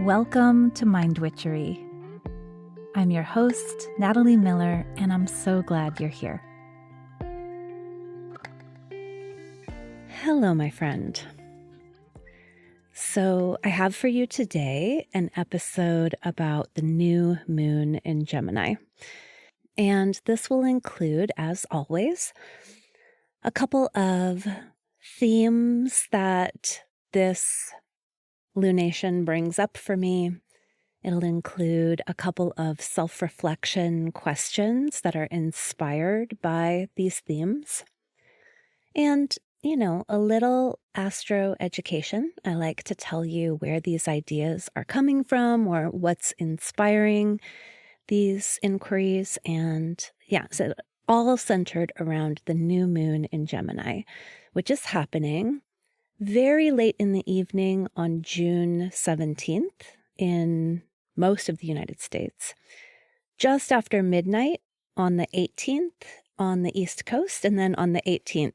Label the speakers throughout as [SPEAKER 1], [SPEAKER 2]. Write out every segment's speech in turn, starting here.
[SPEAKER 1] Welcome to Mind Witchery. I'm your host, Natalie Miller, and I'm so glad you're here. Hello, my friend. So I have for you today an episode about the new moon in Gemini. And this will include, as always, a couple of themes that this lunation brings up for me. It'll include a couple of self-reflection questions that are inspired by these themes. And, a little astro education. I like to tell you where these ideas are coming from or what's inspiring these inquiries. And so all centered around the new moon in Gemini, which is happening very late in the evening on June 17th in most of the United States, just after midnight on the 18th on the East Coast, and then on the 18th,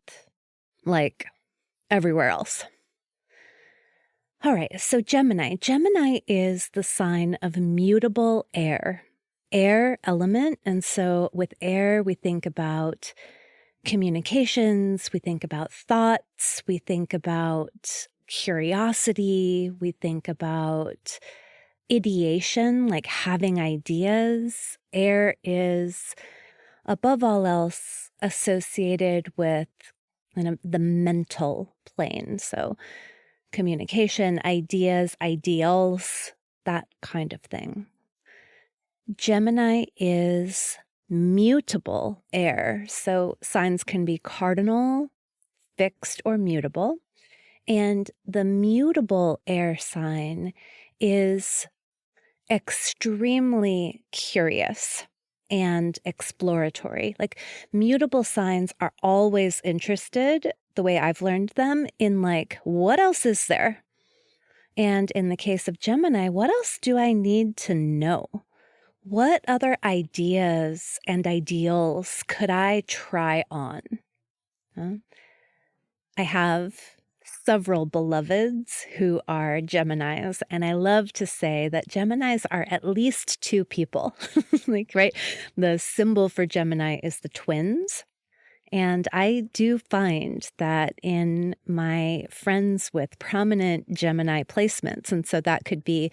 [SPEAKER 1] like everywhere else. All right, so Gemini. Gemini is the sign of mutable air element. And so with air, we think about communications, we think about thoughts, we think about curiosity, we think about ideation, like having ideas. Air is, above all else, associated with the mental plane. So communication, ideas, ideals, that kind of thing. Gemini is mutable air. So signs can be cardinal, fixed, or mutable. And the mutable air sign is extremely curious and exploratory. Like mutable signs are always interested, the way I've learned them, in what else is there? And in the case of Gemini, what else do I need to know? What other ideas and ideals could I try on? I have several beloveds who are Geminis, and I love to say that Geminis are at least two people. Right? The symbol for Gemini is the twins. And I do find that in my friends with prominent Gemini placements, and so that could be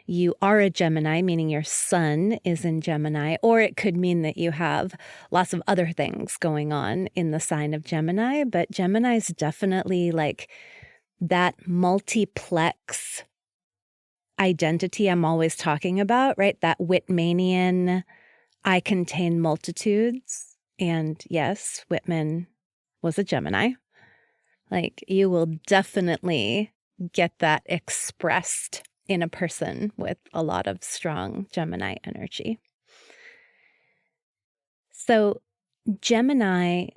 [SPEAKER 1] you are a Gemini, meaning your sun is in Gemini, or it could mean that you have lots of other things going on in the sign of Gemini. But Gemini is definitely like that multiplex identity I'm always talking about, right? That Whitmanian, I contain multitudes. And yes, Whitman was a Gemini. You will definitely get that expressed in a person with a lot of strong Gemini energy. So Gemini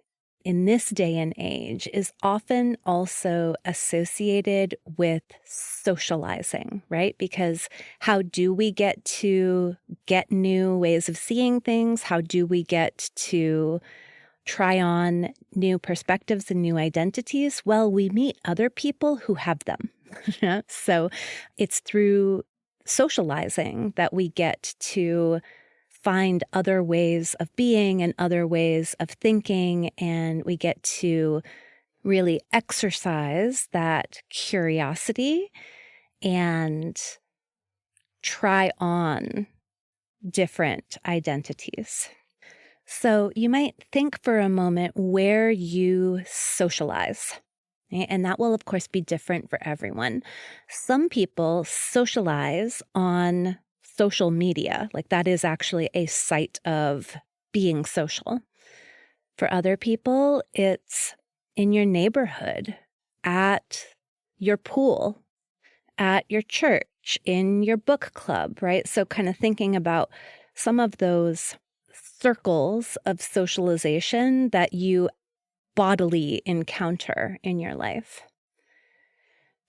[SPEAKER 1] in this day and age is often also associated with socializing, right? Because how do we get to get new ways of seeing things? How do we get to try on new perspectives and new identities? Well, we meet other people who have them. So it's through socializing that we get to find other ways of being and other ways of thinking, and we get to really exercise that curiosity and try on different identities. So you might think for a moment where you socialize, and that will, of course, be different for everyone. Some people socialize on social media, that is actually a site of being social. For other people, it's in your neighborhood, at your pool, at your church, in your book club, right? So kind of thinking about some of those circles of socialization that you bodily encounter in your life.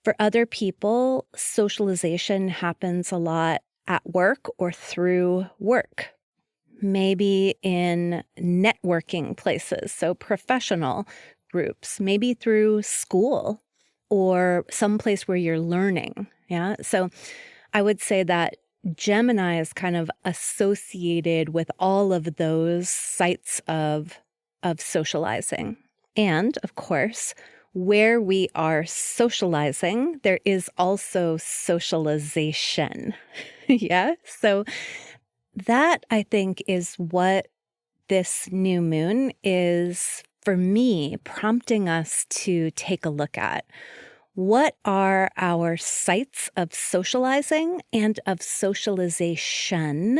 [SPEAKER 1] For other people, socialization happens a lot at work or through work, maybe in networking places, so professional groups, maybe through school or some place where you're learning. Yeah. So I would say that Gemini is kind of associated with all of those sites of socializing. And of course, where we are socializing, there is also socialization. Yeah. So that, I think, is what this new moon is, for me, prompting us to take a look at. What are our sites of socializing and of socialization?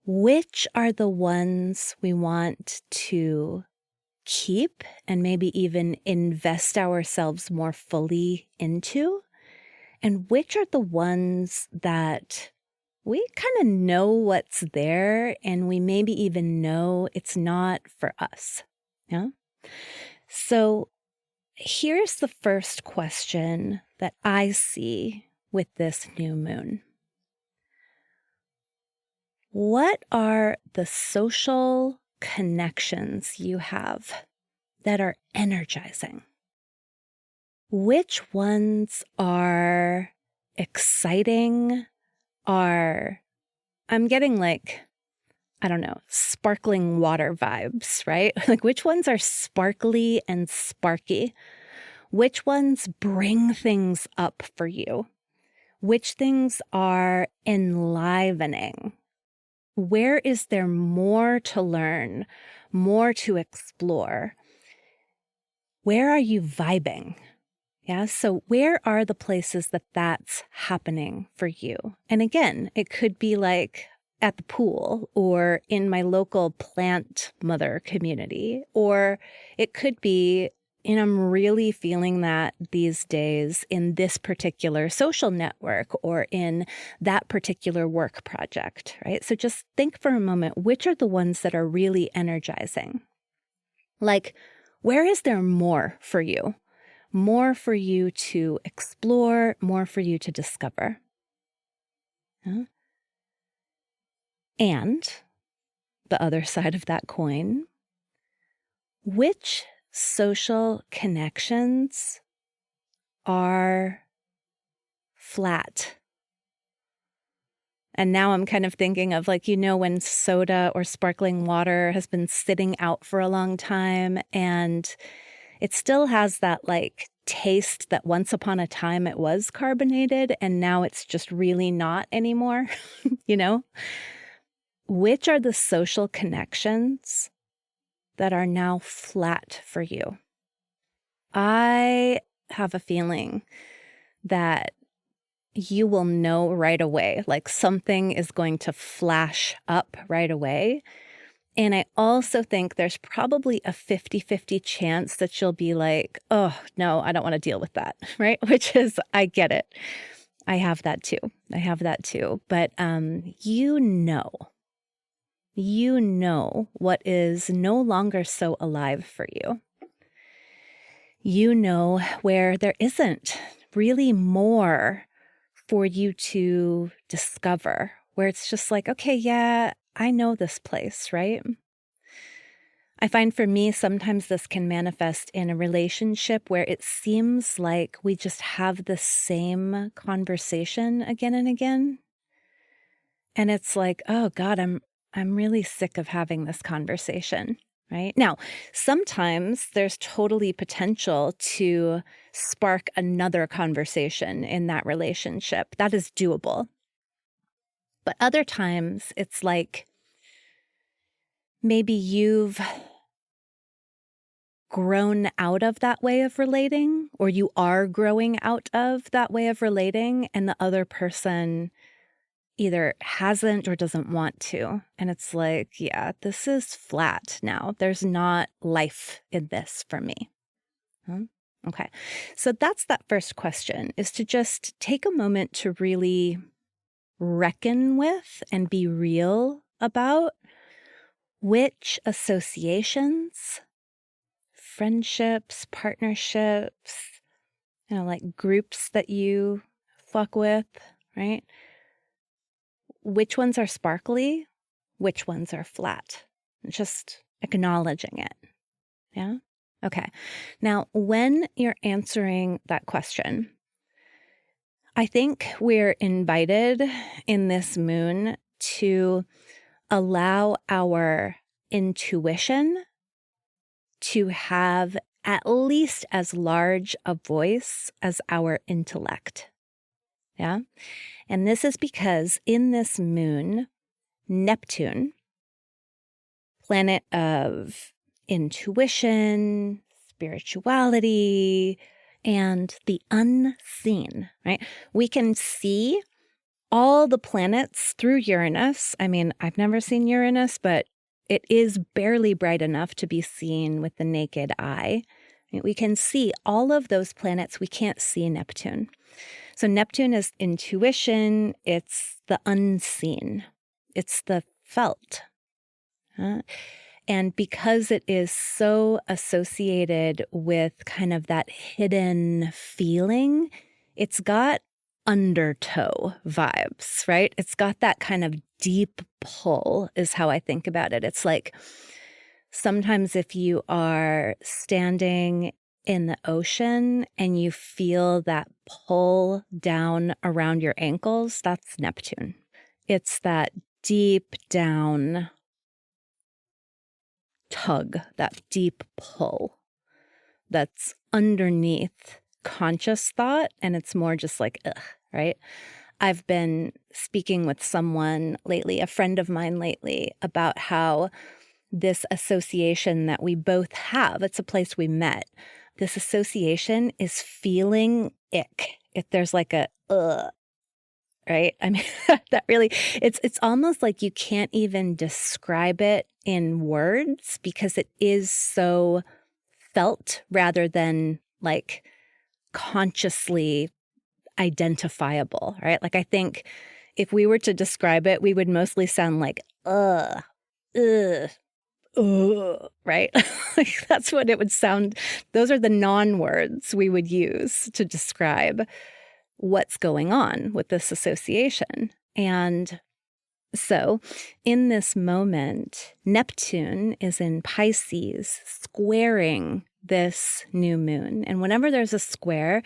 [SPEAKER 1] Which are the ones we want to keep and maybe even invest ourselves more fully into? And which are the ones that we kind of know what's there and we maybe even know it's not for us? Yeah. So here's the first question that I see with this new moon. What are the social connections you have that are energizing? Which ones are exciting? I'm getting like, I don't know, sparkling water vibes, right? Like which ones are sparkly and sparky? Which ones bring things up for you? Which things are enlivening? Where is there more to learn, more to explore? Where are you vibing? Yeah, so where are the places that that's happening for you? And again, it could be like at the pool or in my local plant mother community, or it could be, and I'm really feeling that these days in this particular social network or in that particular work project, right? So just think for a moment, which are the ones that are really energizing? Like, where is there more for you? More for you to explore, more for you to discover. Yeah. And the other side of that coin, which social connections are flat? And now I'm kind of thinking of like, when soda or sparkling water has been sitting out for a long time and it still has that like taste that once upon a time it was carbonated and now it's just really not anymore, you know? Which are the social connections that are now flat for you? I have a feeling that you will know right away, like something is going to flash up right away. And I also think there's probably a 50-50 chance that you'll be like, oh, no, I don't want to deal with that, right? Which is, I get it. I have that too. But you know what is no longer so alive for you. You know where there isn't really more for you to discover, where it's just like, okay, yeah, I know this place, right? I find for me, sometimes this can manifest in a relationship where it seems like we just have the same conversation again and again. And it's like, oh God, I'm really sick of having this conversation, right? Now, sometimes there's totally potential to spark another conversation in that relationship. That is doable. But other times it's like maybe you've grown out of that way of relating, or you are growing out of that way of relating, and the other person either hasn't or doesn't want to. And it's like, yeah, this is flat now. There's not life in this for me. Huh? Okay. So that's that first question, is to just take a moment to really reckon with and be real about which associations, friendships, partnerships, like groups that you fuck with, right? Which ones are sparkly? Which ones are flat? Just acknowledging it. Yeah? Okay. Now, when you're answering that question, I think we're invited in this moon to allow our intuition to have at least as large a voice as our intellect. Yeah. And this is because in this moon, Neptune, planet of intuition, spirituality, and the unseen, right? We can see all the planets through Uranus. I mean, I've never seen Uranus, but it is barely bright enough to be seen with the naked eye. We can see all of those planets. We can't see Neptune. So Neptune is intuition. It's the unseen. It's the felt. And because it is so associated with kind of that hidden feeling, it's got undertow vibes, right? It's got that kind of deep pull is how I think about it. It's like sometimes if you are standing in the ocean and you feel that pull down around your ankles, that's Neptune. It's that deep down tug, that deep pull that's underneath conscious thought, and it's more just like, ugh, right? I've been speaking with someone lately, a friend of mine lately, about how this association that we both have, it's a place we met, this association is feeling ick. If there's like a, right? I mean, that really, it's almost like you can't even describe it in words because it is so felt rather than like consciously identifiable, right? Like I think if we were to describe it, we would mostly sound like, ugh, right? Like that's what it would sound. Those are the non-words we would use to describe what's going on with this association. And so in this moment, Neptune is in Pisces, squaring this new moon. And whenever there's a square,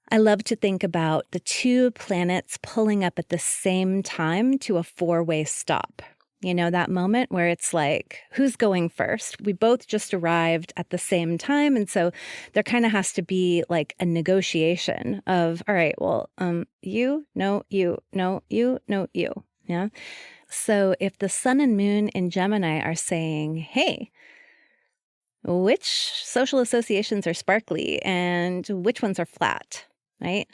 [SPEAKER 1] I love to think about the two planets pulling up at the same time to a four-way stop. You know, that moment where it's like, who's going first? We both just arrived at the same time. And so there kind of has to be like a negotiation of, all right, well, you, no, you, no, you, no, you. Yeah. So if the sun and moon in Gemini are saying, hey, which social associations are sparkly and which ones are flat, right?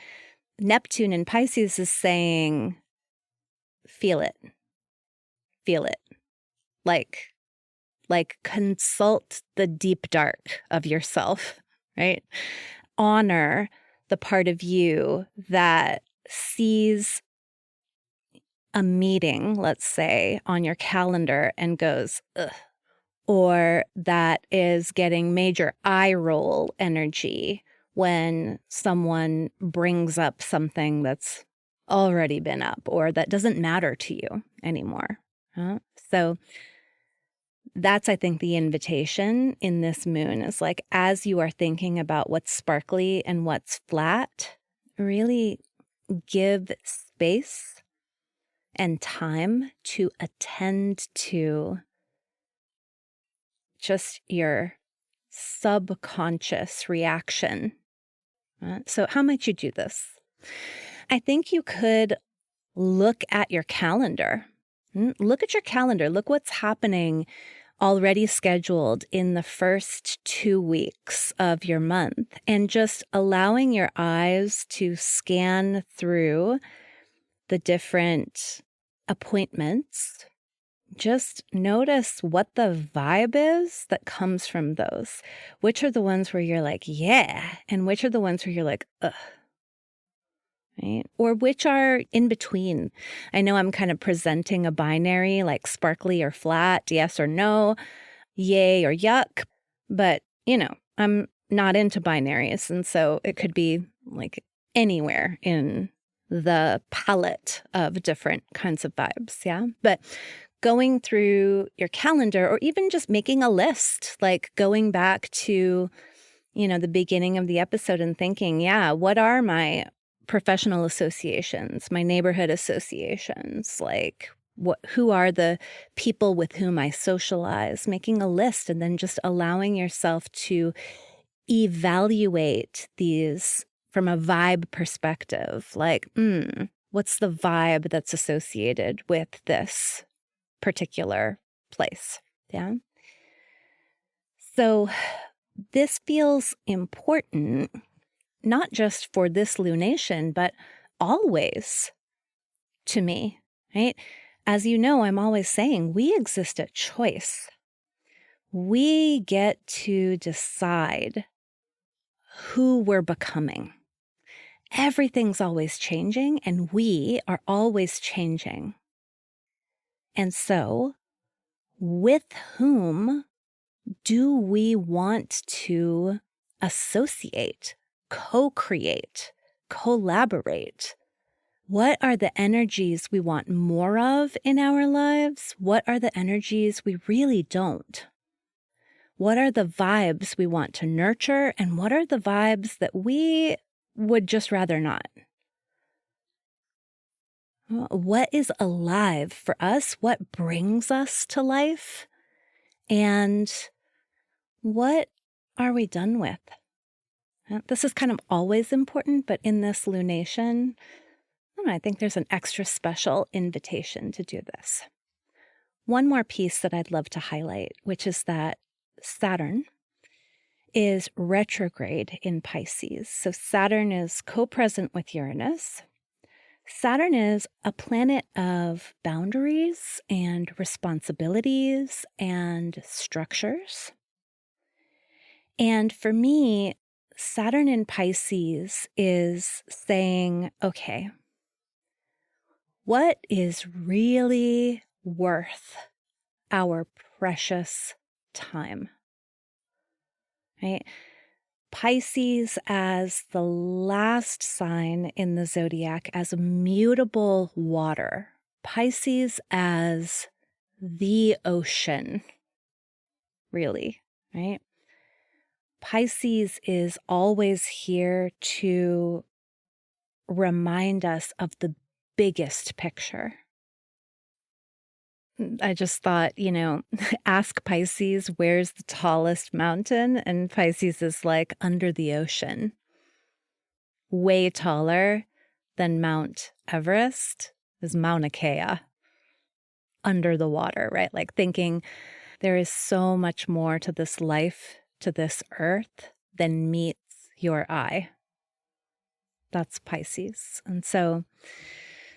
[SPEAKER 1] Neptune in Pisces is saying, feel it. Feel it. Like consult the deep dark of yourself, right? Honor the part of you that sees a meeting, let's say, on your calendar and goes, ugh, or that is getting major eye roll energy when someone brings up something that's already been up or that doesn't matter to you anymore. So that's, I think, the invitation in this moon is like, as you are thinking about what's sparkly and what's flat, really give space and time to attend to just your subconscious reaction. So how might you do this? I think you could look at your calendar. Look at your calendar. Look what's happening already scheduled in the first 2 weeks of your month and just allowing your eyes to scan through the different appointments. Just notice what the vibe is that comes from those. Which are the ones where you're like, yeah, and which are the ones where you're like, ugh. Right? Or which are in between. I know I'm kind of presenting a binary like sparkly or flat, yes or no, yay or yuck, but I'm not into binaries. And so it could be like anywhere in the palette of different kinds of vibes. Yeah. But going through your calendar or even just making a list, like going back to, the beginning of the episode and thinking, yeah, what are my professional associations, my neighborhood associations, like who are the people with whom I socialize, making a list and then just allowing yourself to evaluate these from a vibe perspective. Like, what's the vibe that's associated with this particular place? Yeah. So this feels important, not just for this lunation, but always to me, right? As you know, I'm always saying we exist at choice. We get to decide who we're becoming. Everything's always changing, and we are always changing. And so, with whom do we want to associate, co-create, collaborate? What are the energies we want more of in our lives? What are the energies we really don't? What are the vibes we want to nurture? And what are the vibes that we would just rather not? What is alive for us? What brings us to life? And what are we done with? This is kind of always important, but in this lunation, I think there's an extra special invitation to do this. One more piece that I'd love to highlight, which is that Saturn is retrograde in Pisces. So Saturn is co-present with Uranus. Saturn is a planet of boundaries and responsibilities and structures. And for me, Saturn in Pisces is saying, okay, what is really worth our precious time? Right? Pisces as the last sign in the zodiac as mutable water. Pisces as the ocean, really, right? Pisces is always here to remind us of the biggest picture. I just thought, ask Pisces, where's the tallest mountain? And Pisces is like under the ocean, way taller than Mount Everest is Mauna Kea, under the water, right? Like thinking there is so much more to this life, to this earth than meets your eye. That's Pisces. And so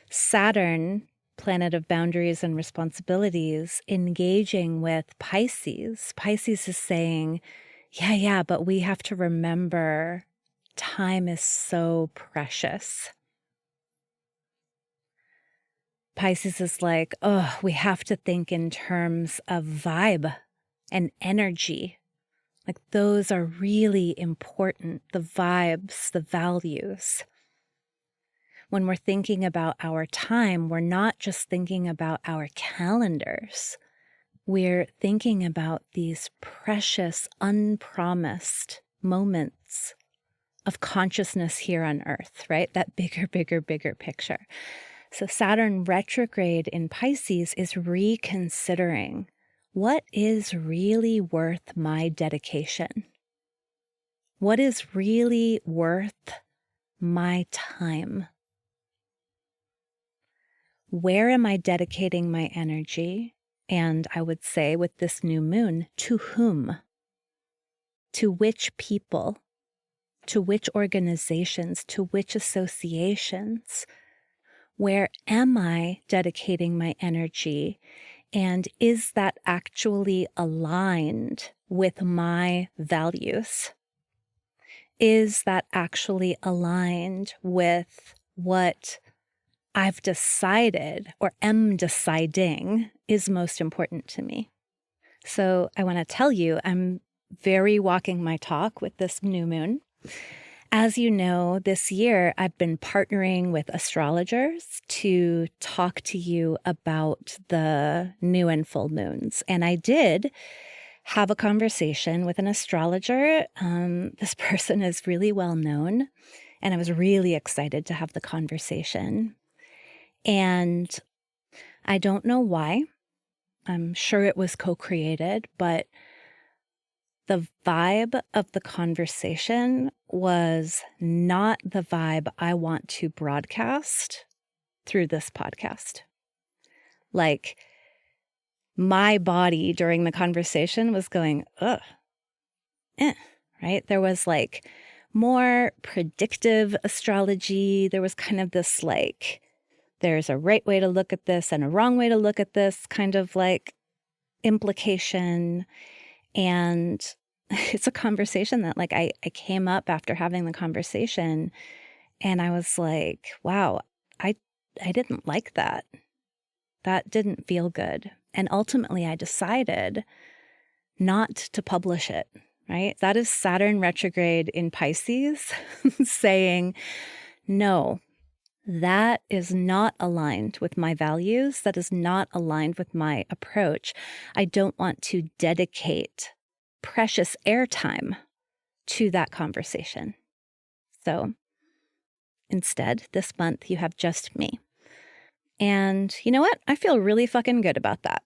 [SPEAKER 1] Saturn, planet of boundaries and responsibilities, engaging with Pisces. Pisces is saying, yeah, but we have to remember time is so precious. Pisces is like, we have to think in terms of vibe and energy. Like those are really important, the vibes, the values. When we're thinking about our time, we're not just thinking about our calendars. We're thinking about these precious, unpromised moments of consciousness here on Earth, right? That bigger picture. So Saturn retrograde in Pisces is reconsidering what is really worth my dedication? What is really worth my time? Where am I dedicating my energy? And I would say with this new moon, to whom? To which people? To which organizations? To which associations? Where am I dedicating my energy? And is that actually aligned with my values? Is that actually aligned with what I've decided or am deciding is most important to me? So I want to tell you, I'm very walking my talk with this new moon. As you know, this year I've been partnering with astrologers to talk to you about the new and full moons. And I did have a conversation with an astrologer. This person is really well known And I was really excited to have the conversation. And I don't know why. I'm sure it was co-created, but the vibe of the conversation was not the vibe I want to broadcast through this podcast. Like, my body during the conversation was going, ugh, right? There was like more predictive astrology. There was kind of this like, there's a right way to look at this and a wrong way to look at this kind of like implication. And it's a conversation that like I came up after having the conversation and I was like, wow, I didn't like that. That didn't feel good. And ultimately I decided not to publish it, right? That is Saturn retrograde in Pisces saying, no, that is not aligned with my values. That is not aligned with my approach. I don't want to dedicate precious airtime to that conversation. So instead, this month, you have just me. And you know what? I feel really fucking good about that.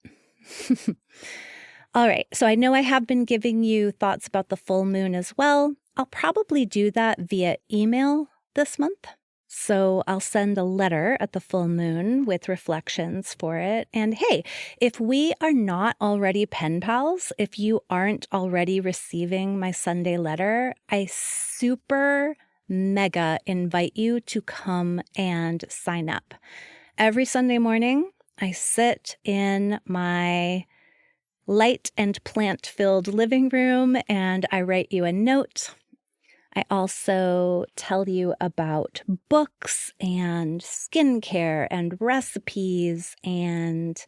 [SPEAKER 1] All right. So I know I have been giving you thoughts about the full moon as well. I'll probably do that via email this month. So I'll send a letter at the full moon with reflections for it. And hey, if we are not already pen pals, if you aren't already receiving my Sunday letter, I super mega invite you to come and sign up. Every Sunday morning, I sit in my light and plant-filled living room and I write you a note. I also tell you about books and skincare and recipes and,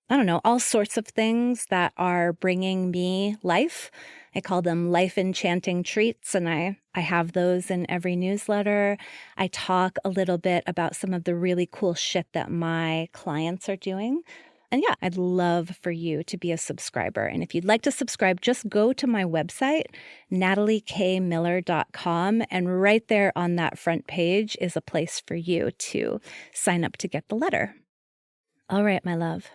[SPEAKER 1] I don't know, all sorts of things that are bringing me life. I call them life enchanting treats, and I have those in every newsletter. I talk a little bit about some of the really cool shit that my clients are doing. And yeah, I'd love for you to be a subscriber. And if you'd like to subscribe, just go to my website, nataliekmiller.com. And right there on that front page is a place for you to sign up to get the letter. All right, my love.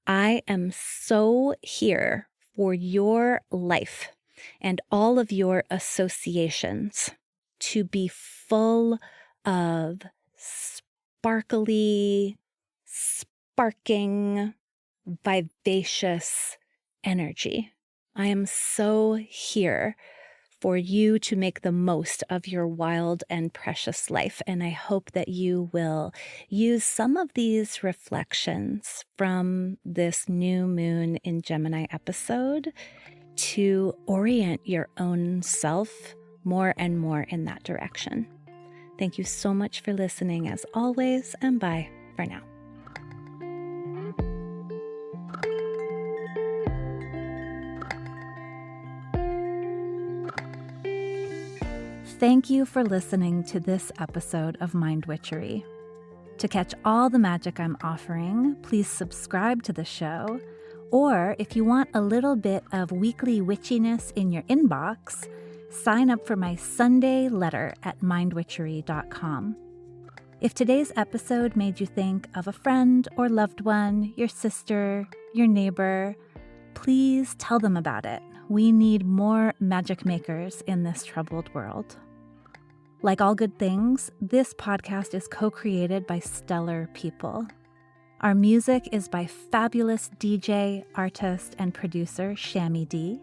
[SPEAKER 1] I am so here for your life and all of your associations to be full of sparkly, sparking, vivacious energy. I am so here for you to make the most of your wild and precious life. And I hope that you will use some of these reflections from this new moon in Gemini episode to orient your own self more and more in that direction. Thank you so much for listening as always, and bye for now. Thank you for listening to this episode of Mind Witchery. To catch all the magic I'm offering, please subscribe to the show, or if you want a little bit of weekly witchiness in your inbox, sign up for my Sunday letter at mindwitchery.com. If today's episode made you think of a friend or loved one, your sister, your neighbor, please tell them about it. We need more magic makers in this troubled world. Like all good things, this podcast is co-created by stellar people. Our music is by fabulous DJ, artist, and producer Shammy D.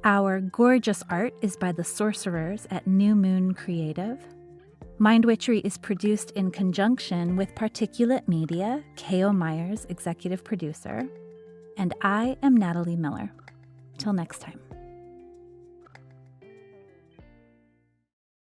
[SPEAKER 1] Our gorgeous art is by the sorcerers at New Moon Creative. Mind Witchery is produced in conjunction with Particulate Media, K.O. Myers, executive producer. And I am Natalie Miller. Till next time.